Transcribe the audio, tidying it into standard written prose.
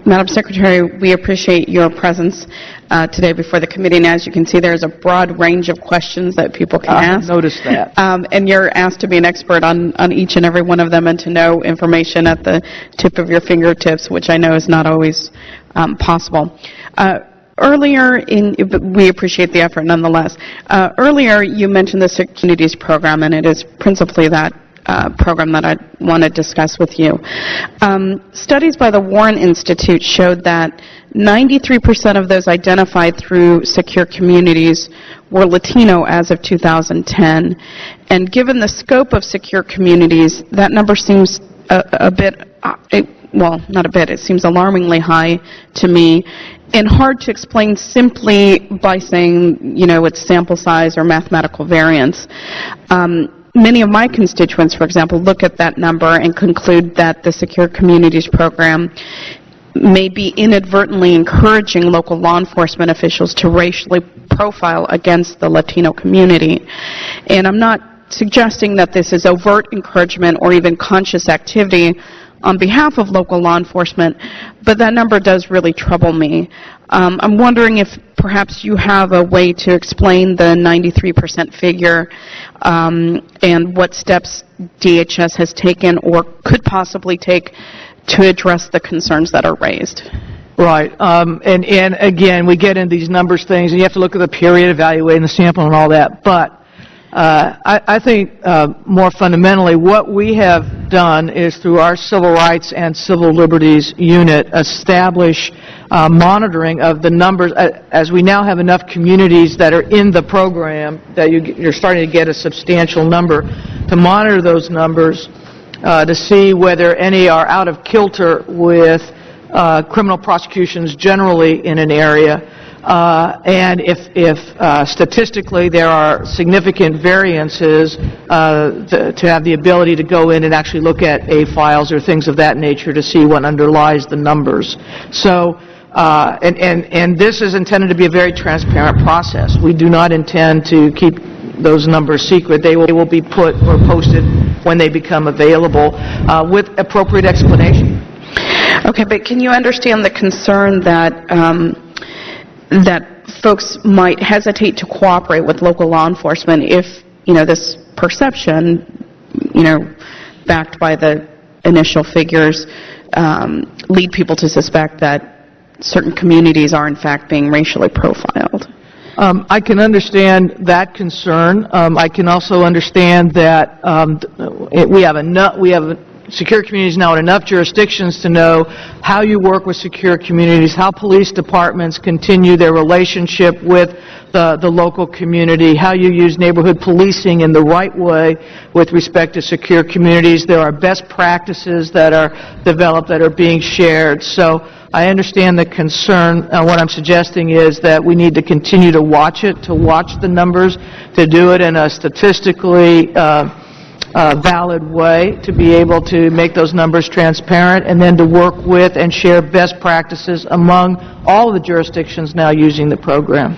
Madam Secretary, we appreciate your presence today before the committee, and as you can see, there's a broad range of questions that people can ask. I've noticed that. And you're asked to be an expert on each and every one of them and to know information at the tip of your fingertips, which I know is not always possible. Earlier, we appreciate the effort nonetheless. Earlier, you mentioned the Secure Communities program, and it is principally that program that I want to discuss with you. Studies by the Warren Institute showed that 93% of those identified through Secure Communities were Latino as of 2010. And given the scope of Secure Communities, that number seems a bit, well, not a bit, it seems alarmingly high to me, and hard to explain simply by saying, you know, it's sample size or mathematical variance. Many of my constituents, for example, look at that number and conclude that the Secure Communities program may be inadvertently encouraging local law enforcement officials to racially profile against the Latino community. And I'm not suggesting that this is overt encouragement or even conscious activity on behalf of local law enforcement, but that number does really trouble me. I'm wondering if perhaps you have a way to explain the 93% figure and what steps DHS has taken or could possibly take to address the concerns that are raised. Right. And again, we get into these numbers things, and you have to look at the period, evaluating the sample and all that. But I think more fundamentally, what we have done is through our Civil Rights and Civil Liberties Unit establish monitoring of the numbers, as we now have enough communities that are in the program that you're starting to get a substantial number, to monitor those numbers to see whether any are out of kilter with criminal prosecutions generally in an area. And if statistically there are significant variances, to have the ability to go in and actually look at A files or things of that nature to see what underlies the numbers. So, and this is intended to be a very transparent process. We do not intend to keep those numbers secret. They will be put or posted when they become available with appropriate explanation. Okay, but can you understand the concern that that folks might hesitate to cooperate with local law enforcement if, you know, this perception, you know, backed by the initial figures, lead people to suspect that certain communities are in fact being racially profiled? I can understand that concern. I can also understand that we have secure communities now in enough jurisdictions to know how you work with secure communities, how police departments continue their relationship with the local community, how you use neighborhood policing in the right way with respect to secure communities. There are best practices that are developed that are being shared. So I understand the concern. What I'm suggesting is that we need to continue to watch it, to watch the numbers, to do it in a statistically valid way, to be able to make those numbers transparent, and then to work with and share best practices among all of the jurisdictions now using the program.